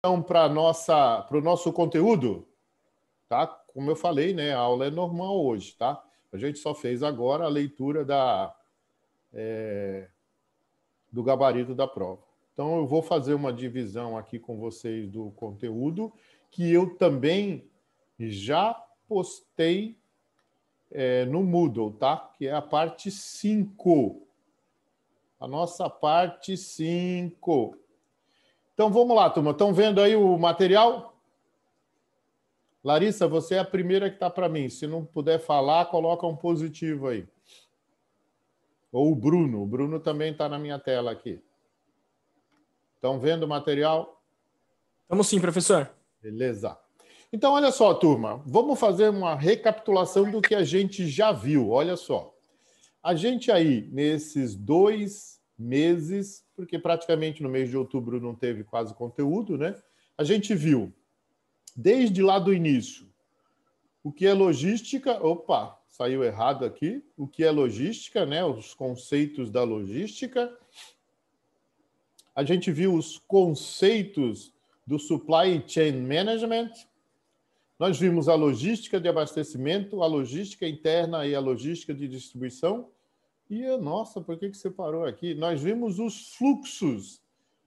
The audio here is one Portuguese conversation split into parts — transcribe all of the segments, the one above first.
Então, para o nosso conteúdo, tá? Como eu falei, né? A aula é normal hoje, tá? A gente só fez agora a leitura do gabarito da prova. Então, eu vou fazer uma divisão aqui com vocês do conteúdo, que eu também já postei no Moodle, tá? Que é a parte 5. A nossa parte 5. Então, vamos lá, turma. Estão vendo aí o material? Larissa, você é a primeira que está para mim. Se não puder falar, coloca um positivo aí. Ou o Bruno. O Bruno também está na minha tela aqui. Estão vendo o material? Estamos sim, professor. Beleza. Então, olha só, turma. Vamos fazer uma recapitulação do que a gente já viu. Olha só. A gente aí, nesses 2 meses, porque praticamente no mês de outubro não teve quase conteúdo, né? A gente viu, desde lá do início, o que é logística. Opa, saiu errado aqui. O que é logística, né? Os conceitos da logística. A gente viu os conceitos do Supply Chain Management. Nós vimos a logística de abastecimento, a logística interna e a logística de distribuição. E, nossa, por que você parou aqui? Nós vimos os fluxos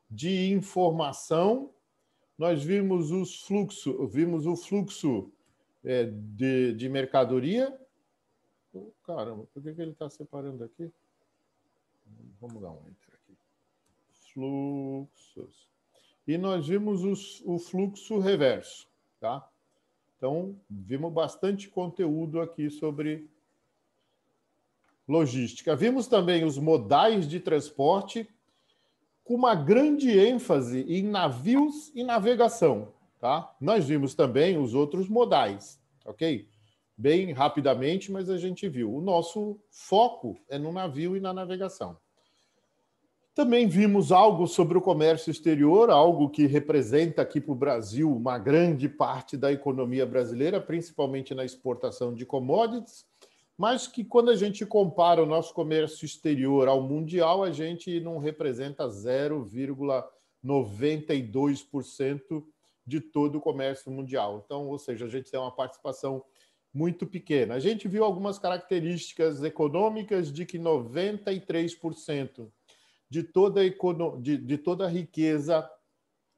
de informação, nós vimos o fluxo de mercadoria. Caramba, por que ele está separando aqui? Vamos dar um enter aqui. Fluxos. E nós vimos o fluxo reverso, tá? Então, vimos bastante conteúdo aqui sobre logística. Vimos também os modais de transporte, com uma grande ênfase em navios e navegação, tá? Nós vimos também os outros modais, ok? Bem rapidamente, mas a gente viu. O nosso foco é no navio e na navegação. Também vimos algo sobre o comércio exterior, algo que representa aqui para o Brasil uma grande parte da economia brasileira, principalmente na exportação de commodities, mas que quando a gente compara o nosso comércio exterior ao mundial, a gente não representa 0,92% de todo o comércio mundial. Então, ou seja, a gente tem uma participação muito pequena. A gente viu algumas características econômicas de que 93% de toda a riqueza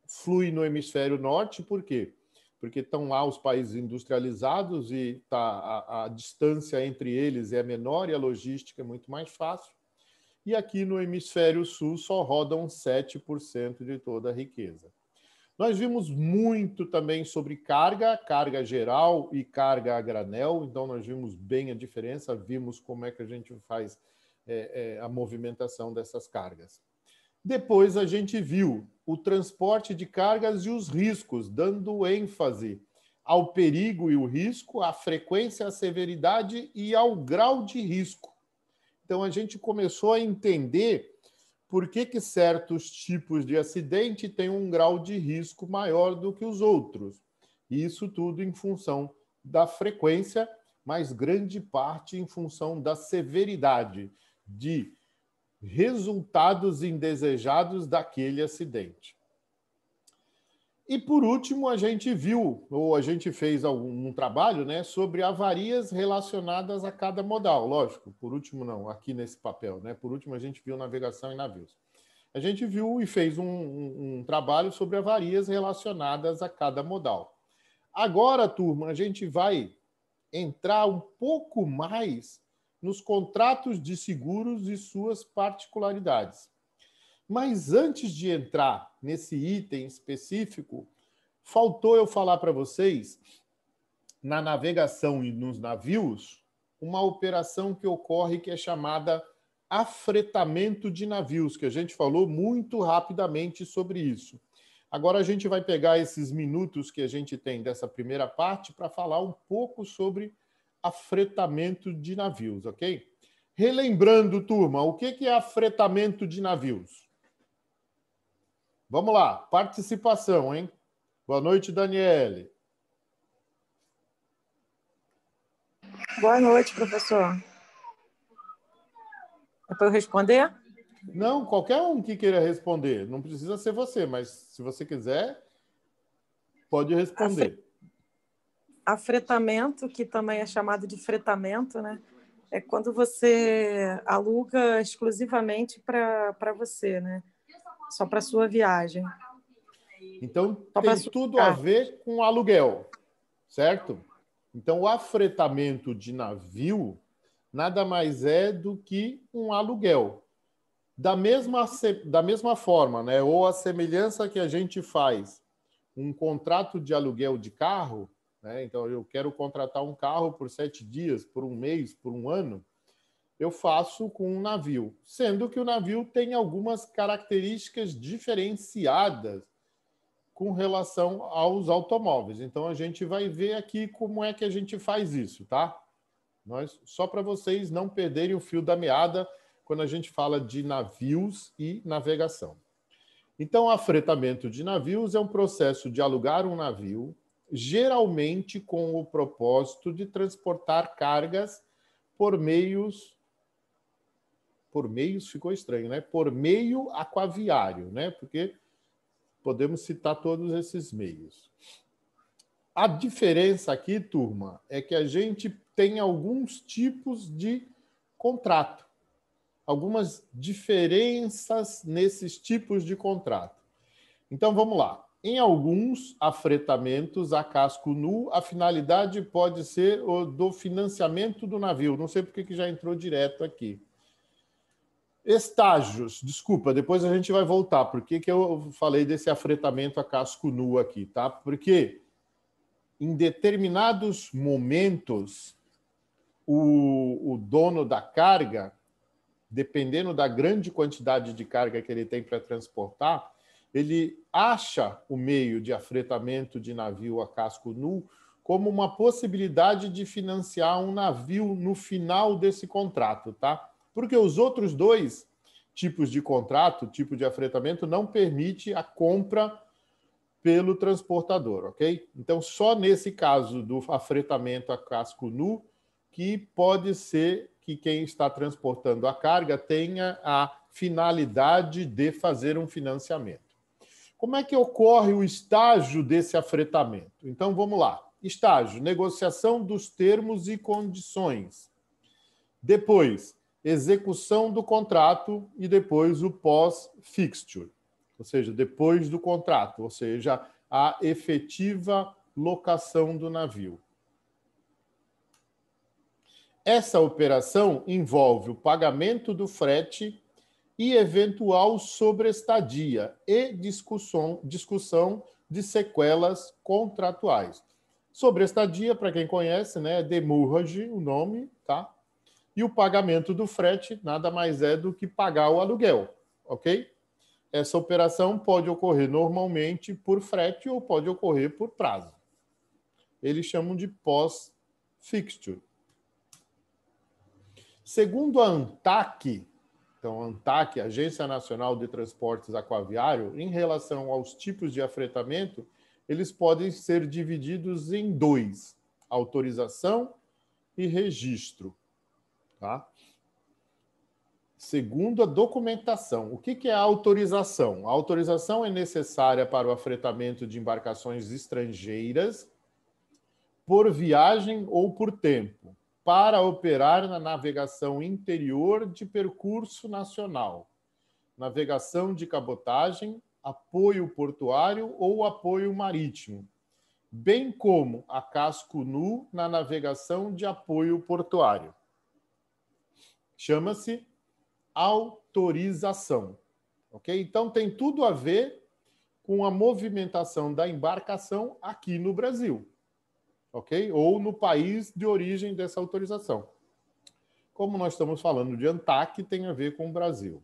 flui no hemisfério norte. Por quê? Porque estão lá os países industrializados e a distância entre eles é menor e a logística é muito mais fácil. E aqui no hemisfério sul só rodam 7% de toda a riqueza. Nós vimos muito também sobre carga geral e carga a granel. Então, nós vimos bem a diferença, vimos como é que a gente faz a movimentação dessas cargas. Depois a gente viu o transporte de cargas e os riscos, dando ênfase ao perigo e o risco, à frequência, à severidade e ao grau de risco. Então a gente começou a entender por que certos tipos de acidente têm um grau de risco maior do que os outros. E isso tudo em função da frequência, mas grande parte em função da severidade, de resultados indesejados daquele acidente. E, por último, a gente viu, ou a gente fez um trabalho, né, sobre avarias relacionadas a cada modal. Lógico, por último não, aqui nesse papel, né? Por último, a gente viu navegação e navios. A gente viu e fez um trabalho sobre avarias relacionadas a cada modal. Agora, turma, a gente vai entrar um pouco mais nos contratos de seguros e suas particularidades. Mas antes de entrar nesse item específico, faltou eu falar para vocês, na navegação e nos navios, uma operação que ocorre que é chamada afretamento de navios, que a gente falou muito rapidamente sobre isso. Agora a gente vai pegar esses minutos que a gente tem dessa primeira parte para falar um pouco sobre afretamento de navios, ok? Relembrando, turma, o que é afretamento de navios? Vamos lá, participação, hein? Boa noite, Daniele. Boa noite, professor. É para eu responder? Não, qualquer um que queira responder. Não precisa ser você, mas se você quiser, Pode responder. Afretamento, que também é chamado de fretamento, né? É quando você aluga exclusivamente para você, né? Só para sua viagem. Então, tem tudo a ver com aluguel, certo? Então, o afretamento de navio nada mais é do que um aluguel. Da mesma forma, né? Ou a semelhança que a gente faz um contrato de aluguel de carro, né? Então, eu quero contratar um carro por 7 dias, por um mês, por um ano, eu faço com um navio, sendo que o navio tem algumas características diferenciadas com relação aos automóveis. Então, a gente vai ver aqui como é que a gente faz isso, tá? Só para vocês não perderem o fio da meada quando a gente fala de navios e navegação. Então, o afretamento de navios é um processo de alugar um navio, geralmente com o propósito de transportar cargas por meios ficou estranho, né? Por meio aquaviário, né? Porque podemos citar todos esses meios. A diferença aqui, turma, é que a gente tem alguns tipos de contrato, algumas diferenças nesses tipos de contrato. Então, vamos lá. Em alguns afretamentos a casco nu, a finalidade pode ser o do financiamento do navio. Não sei porque que já entrou direto aqui. Estágios, desculpa, depois a gente vai voltar. Por que que eu falei desse afretamento a casco nu aqui, tá? Porque em determinados momentos, o dono da carga, dependendo da grande quantidade de carga que ele tem para transportar, ele acha o meio de afretamento de navio a casco nu como uma possibilidade de financiar um navio no final desse contrato, tá? Porque os outros dois tipos de contrato, tipo de afretamento, não permite a compra pelo transportador, ok? Então, só nesse caso do afretamento a casco nu que pode ser que quem está transportando a carga tenha a finalidade de fazer um financiamento. Como é que ocorre o estágio desse afretamento? Então, vamos lá. Estágio, negociação dos termos e condições. Depois, execução do contrato e depois o pós-fixture, ou seja, depois do contrato, ou seja, a efetiva locação do navio. Essa operação envolve o pagamento do frete e eventual sobreestadia e discussão de sequelas contratuais. Sobreestadia, para quem conhece, né, é demurrage, o nome, tá? E o pagamento do frete nada mais é do que pagar o aluguel, ok? Essa operação pode ocorrer normalmente por frete ou pode ocorrer por prazo. Eles chamam de pós-fixture. Segundo a ANTAQ, então a ANTAQ, Agência Nacional de Transportes Aquaviário, em relação aos tipos de afretamento, eles podem ser divididos em dois: autorização e registro. Tá? Segundo a documentação, o que é a autorização? A autorização é necessária para o afretamento de embarcações estrangeiras por viagem ou por tempo, para operar na navegação interior de percurso nacional, navegação de cabotagem, apoio portuário ou apoio marítimo, bem como a casco nu na navegação de apoio portuário. Chama-se autorização, ok? Então tem tudo a ver com a movimentação da embarcação aqui no Brasil, ok? Ou no país de origem dessa autorização. Como nós estamos falando de ANTAQ, tem a ver com o Brasil.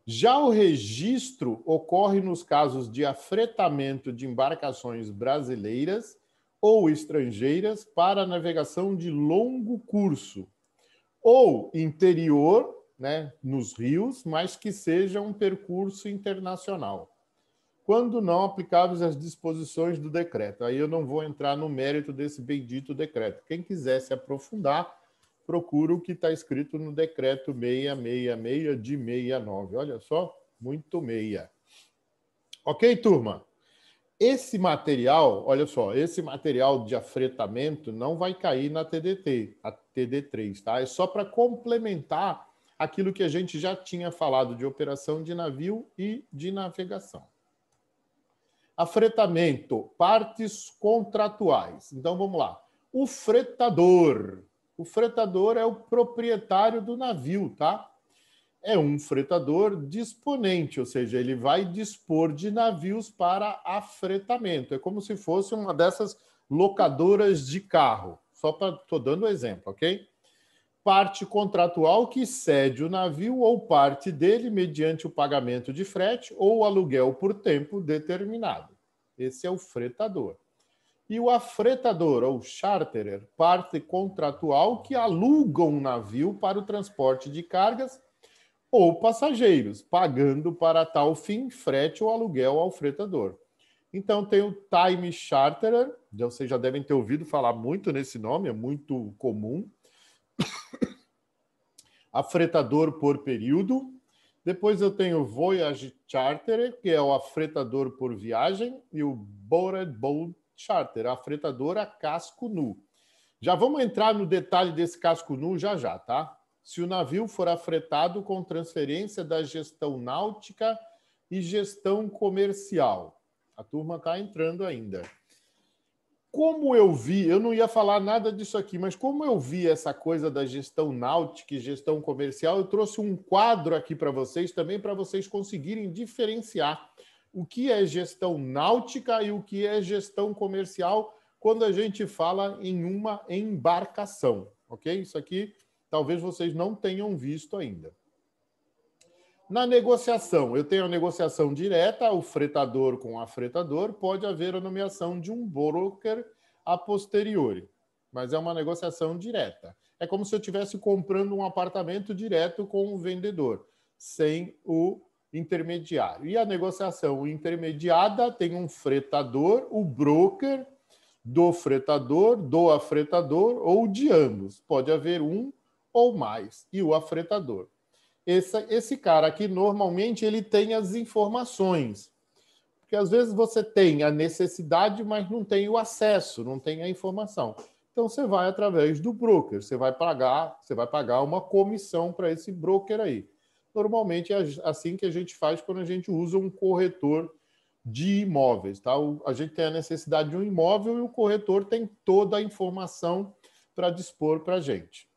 Já o registro ocorre nos casos de afretamento de embarcações brasileiras ou estrangeiras para navegação de longo curso ou interior, né, nos rios, mas que seja um percurso internacional, quando não aplicáveis às disposições do decreto. Aí eu não vou entrar no mérito desse bendito decreto. Quem quiser se aprofundar, procura o que está escrito no decreto 666 de 69. Olha só, muito meia. Ok, turma? Esse material, olha só, esse material de afretamento não vai cair na TDT, a TD3, tá? É só para complementar aquilo que a gente já tinha falado de operação de navio e de navegação. Afretamento, partes contratuais. Então, vamos lá. O fretador. O fretador é o proprietário do navio, tá? É um fretador disponente, ou seja, ele vai dispor de navios para afretamento. É como se fosse uma dessas locadoras de carro. Só para estou dando um exemplo, ok? Parte contratual que cede o navio ou parte dele mediante o pagamento de frete ou aluguel por tempo determinado. Esse é o fretador. E o afretador, ou charterer, parte contratual que aluga um navio para o transporte de cargas ou passageiros, pagando para tal fim frete ou aluguel ao fretador. Então tem o time charterer, vocês já devem ter ouvido falar muito nesse nome, é muito comum. Afretador por período. Depois eu tenho o voyage charterer, que é o afretador por viagem, e o boated boat charter, afretador a casco nu. Já vamos entrar no detalhe desse casco nu já já, tá? Se o navio for afretado com transferência da gestão náutica e gestão comercial. A turma está entrando ainda. Como eu vi, eu não ia falar nada disso aqui, mas como eu vi essa coisa da gestão náutica e gestão comercial, eu trouxe um quadro aqui para vocês também, para vocês conseguirem diferenciar o que é gestão náutica e o que é gestão comercial quando a gente fala em uma embarcação, ok? Isso aqui talvez vocês não tenham visto ainda. Na negociação, eu tenho a negociação direta, o fretador com o afretador, pode haver a nomeação de um broker a posteriori, mas é uma negociação direta. É como se eu estivesse comprando um apartamento direto com o vendedor, sem o intermediário. E a negociação intermediada tem um fretador, o broker do fretador, do afretador ou de ambos. Pode haver um ou mais, e o afretador. Esse cara aqui, normalmente, ele tem as informações. Porque, às vezes, você tem a necessidade, mas não tem o acesso, não tem a informação. Então, você vai através do broker. Você vai pagar uma comissão para esse broker aí. Normalmente, é assim que a gente faz quando a gente usa um corretor de imóveis. Tá? A gente tem a necessidade de um imóvel e o corretor tem toda a informação para dispor para a gente.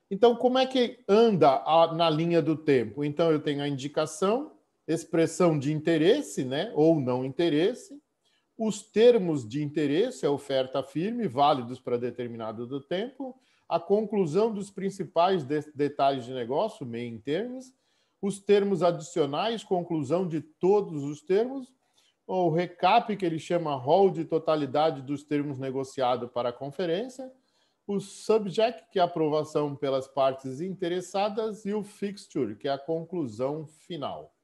Então, como é que anda na linha do tempo? Então, eu tenho a indicação, expressão de interesse, né, ou não interesse, os termos de interesse, a oferta firme, válidos para determinado do tempo, a conclusão dos principais detalhes de negócio, main terms, os termos adicionais, conclusão de todos os termos, o recap, que ele chama rol de totalidade dos termos negociados para a conferência, o subject, que é a aprovação pelas partes interessadas, e o fixture, que é a conclusão final.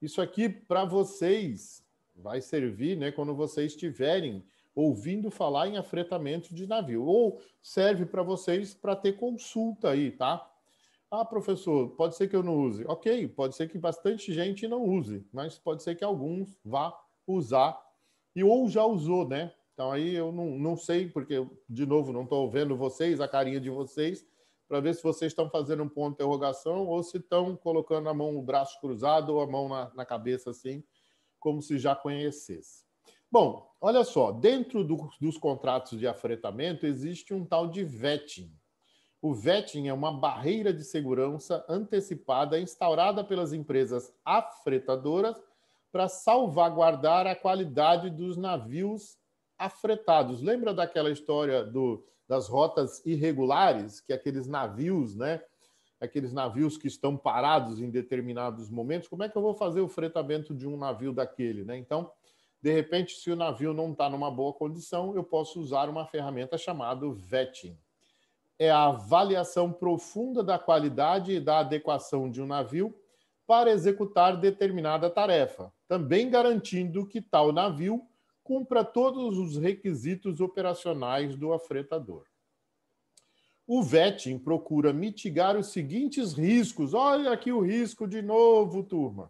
Isso aqui, para vocês, vai servir, né, quando vocês estiverem ouvindo falar em afretamento de navio. Ou serve para vocês para ter consulta aí, tá? Ah, professor, pode ser que eu não use. Ok, pode ser que bastante gente não use, mas pode ser que alguns vá usar. E ou já usou, né? Então, aí eu não sei, porque, de novo, não estou vendo vocês, a carinha de vocês, para ver se vocês estão fazendo um ponto de interrogação ou se estão colocando a mão no braço cruzado ou a mão na cabeça, assim, como se já conhecesse. Bom, olha só, dentro dos contratos de afretamento existe um tal de vetting. O vetting é uma barreira de segurança antecipada instaurada pelas empresas afretadoras para salvaguardar a qualidade dos navios afretados. Lembra daquela história das rotas irregulares, que aqueles navios, né? Aqueles navios que estão parados em determinados momentos, como é que eu vou fazer o fretamento de um navio daquele, né? Então, de repente, se o navio não está numa boa condição, eu posso usar uma ferramenta chamada vetting. É a avaliação profunda da qualidade e da adequação de um navio para executar determinada tarefa, também garantindo que tal navio cumpra todos os requisitos operacionais do afretador. O vetting procura mitigar os seguintes riscos. Olha aqui o risco de novo, turma.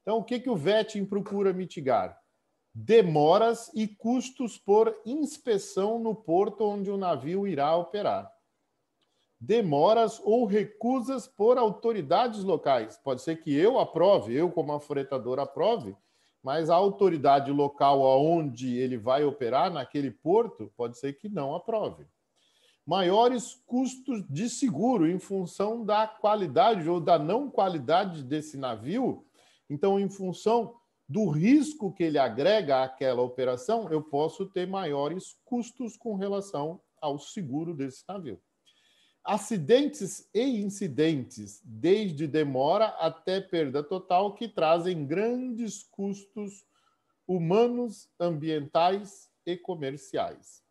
Então, o que o vetting procura mitigar? Demoras e custos por inspeção no porto onde o navio irá operar. Demoras ou recusas por autoridades locais. Pode ser que eu aprove, eu como afretador aprove, mas a autoridade local onde ele vai operar, naquele porto, pode ser que não aprove. Maiores custos de seguro em função da qualidade ou da não qualidade desse navio. Então, em função do risco que ele agrega àquela operação, eu posso ter maiores custos com relação ao seguro desse navio. Acidentes e incidentes, desde demora até perda total, que trazem grandes custos humanos, ambientais e comerciais.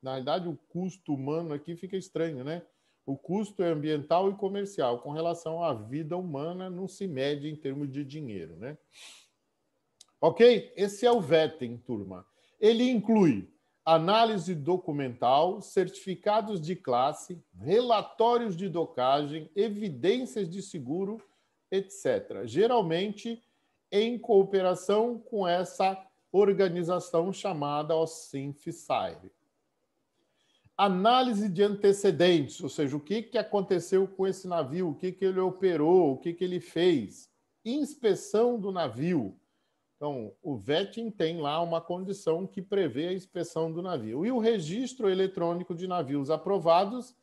Na verdade, o custo humano aqui fica estranho, né? O custo é ambiental e comercial. Com relação à vida humana, não se mede em termos de dinheiro, né? Ok? Esse é o vetting, turma. Ele inclui análise documental, certificados de classe, relatórios de docagem, evidências de seguro, etc. Geralmente em cooperação com essa organização chamada OSINT-FSAIR. Análise de antecedentes, ou seja, o que aconteceu com esse navio, o que ele operou, o que ele fez. Inspeção do navio. Então, o vetting tem lá uma condição que prevê a inspeção do navio. E o registro eletrônico de navios aprovados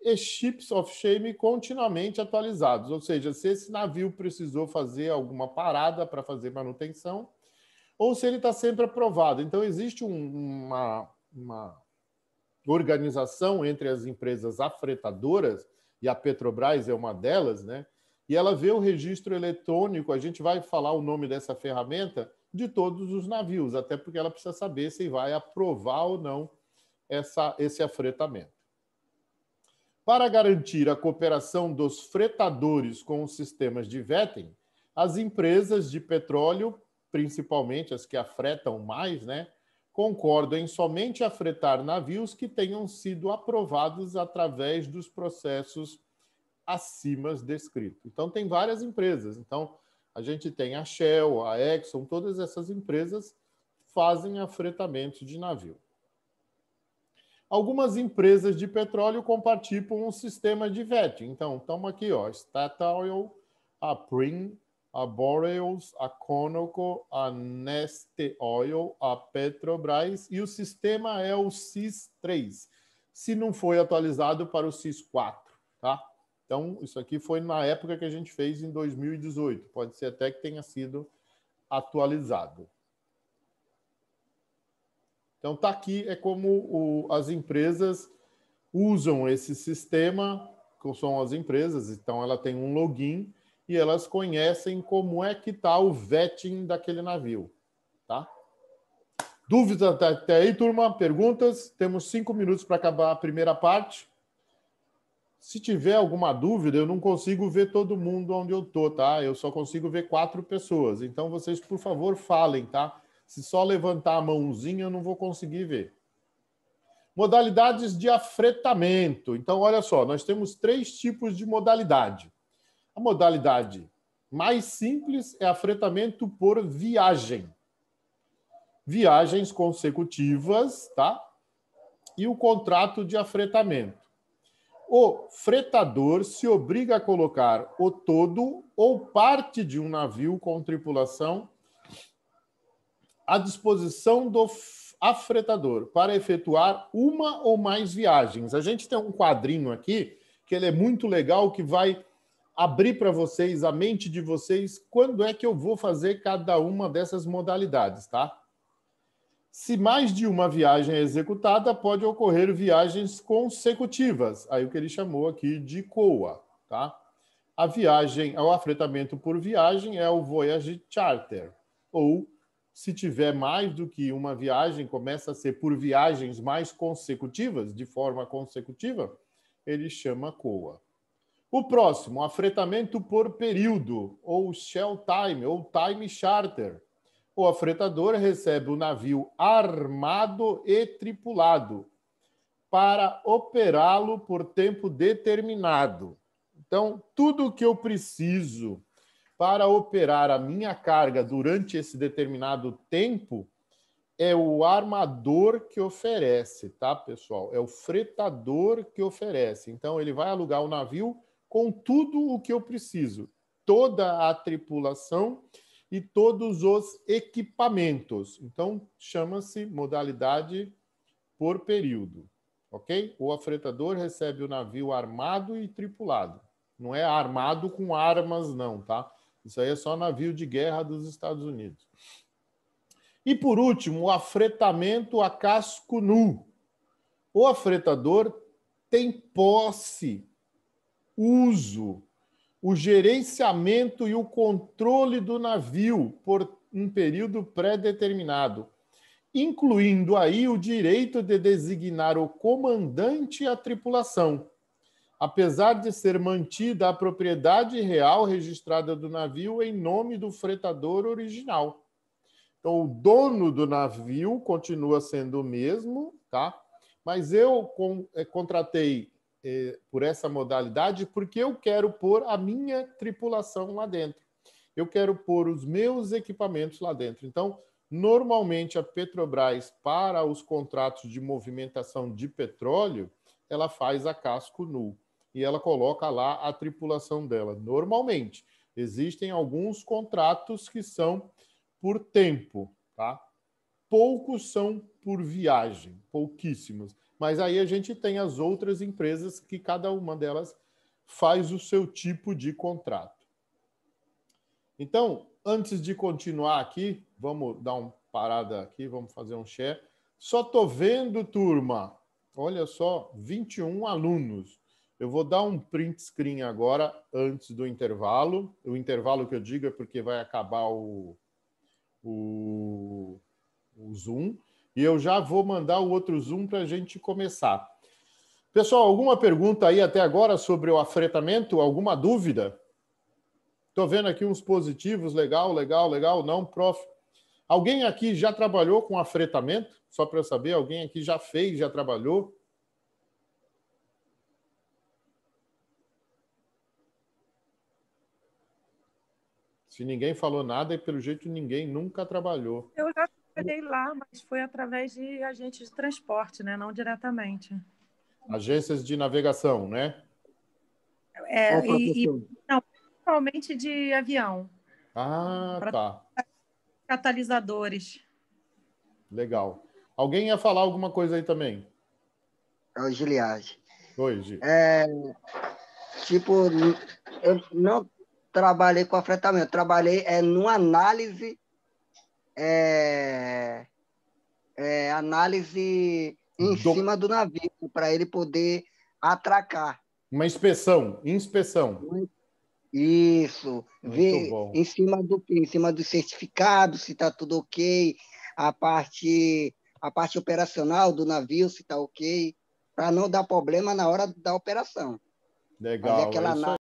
e ships of shame continuamente atualizados. Ou seja, se esse navio precisou fazer alguma parada para fazer manutenção, ou se ele está sempre aprovado. Então, existe uma organização entre as empresas afretadoras, e a Petrobras é uma delas, né? E ela vê o registro eletrônico, a gente vai falar o nome dessa ferramenta, de todos os navios, até porque ela precisa saber se vai aprovar ou não esse afretamento. Para garantir a cooperação dos fretadores com os sistemas de vetting, as empresas de petróleo, principalmente as que afretam mais, né, concordam em somente afretar navios que tenham sido aprovados através dos processos acima descritos. Então, tem várias empresas. Então, a gente tem a Shell, a Exxon, todas essas empresas fazem afretamento de navio. Algumas empresas de petróleo compartilham um sistema de vetting. Então, estamos aqui, ó, Statoil, a Prim, a Boreals, a Conoco, a Neste Oil, a Petrobras, e o sistema é o CIS-3, se não foi atualizado para o CIS-4, tá? Então, isso aqui foi na época que a gente fez em 2018. Pode ser até que tenha sido atualizado. Então, tá aqui, é como as empresas usam esse sistema, que são as empresas, então ela tem um login e elas conhecem como é que está o vetting daquele navio, tá? Dúvidas até aí, turma? Perguntas? Temos 5 minutos para acabar a primeira parte. Se tiver alguma dúvida, eu não consigo ver todo mundo onde eu estou, tá? Eu só consigo ver 4 pessoas. Então, vocês, por favor, falem, tá? Se só levantar a mãozinha, eu não vou conseguir ver. Modalidades de afretamento. Então, olha só, nós temos 3 tipos de modalidade. A modalidade mais simples é afretamento por viagem. Viagens consecutivas, tá? E o contrato de afretamento. O fretador se obriga a colocar o todo ou parte de um navio com tripulação à disposição do afretador para efetuar uma ou mais viagens. A gente tem um quadrinho aqui que ele é muito legal, que vai abrir para vocês, a mente de vocês, quando é que eu vou fazer cada uma dessas modalidades, tá? Se mais de uma viagem é executada, pode ocorrer viagens consecutivas, aí o que ele chamou aqui de COA, tá? A viagem, o afretamento por viagem é o Voyage Charter, ou se tiver mais do que uma viagem, começa a ser por viagens mais consecutivas, de forma consecutiva, ele chama COA. O próximo, afretamento por período, ou Shell Time, ou Time Charter. O afretador recebe o navio armado e tripulado para operá-lo por tempo determinado. Então, tudo que eu preciso para operar a minha carga durante esse determinado tempo, é o armador que oferece, tá, pessoal? É o fretador que oferece. Então, ele vai alugar o navio com tudo o que eu preciso, toda a tripulação e todos os equipamentos. Então, chama-se modalidade por período, ok? O afretador recebe o navio armado e tripulado. Não é armado com armas, não, tá? Isso aí é só navio de guerra dos Estados Unidos. E, por último, o afretamento a casco nu. O afretador tem posse, uso, o gerenciamento e o controle do navio por um período pré-determinado, incluindo aí o direito de designar o comandante e a tripulação, apesar de ser mantida a propriedade real registrada do navio em nome do fretador original. Então, o dono do navio continua sendo o mesmo, tá? Mas eu contratei por essa modalidade porque eu quero pôr a minha tripulação lá dentro. Eu quero pôr os meus equipamentos lá dentro. Então, normalmente, a Petrobras, para os contratos de movimentação de petróleo, ela faz a casco nu e ela coloca lá a tripulação dela. Normalmente, existem alguns contratos que são por tempo, tá? Poucos são por viagem, pouquíssimos. Mas aí a gente tem as outras empresas que cada uma delas faz o seu tipo de contrato. Então, antes de continuar aqui, vamos dar uma parada aqui, vamos fazer um share. Só estou vendo, turma, olha só, 21 alunos. Eu vou dar um print screen agora, antes do intervalo. O intervalo que eu digo é porque vai acabar o Zoom. E eu já vou mandar o outro Zoom para a gente começar. Pessoal, alguma pergunta aí até agora sobre o afretamento? Alguma dúvida? Estou vendo aqui uns positivos, legal. Não, prof. Alguém aqui já trabalhou com afretamento? Só para eu saber, alguém aqui já fez, já trabalhou? Se ninguém falou nada, e pelo jeito ninguém nunca trabalhou. Eu já trabalhei lá, mas foi através de agentes de transporte, né? Não diretamente. Agências de navegação, né? Não, principalmente de avião. Ah, tá. Catalisadores. Legal. Alguém ia falar alguma coisa aí também? É o Giliard. Oi, Gi. Tipo, eu não trabalhei com afretamento, trabalhei numa análise, análise em cima do navio, para ele poder atracar. Uma inspeção. Isso. Muito Ver bom. em cima do certificado, se está tudo ok, a parte operacional do navio, se está ok, para não dar problema na hora da operação. Legal. Fazer aquela É isso aí.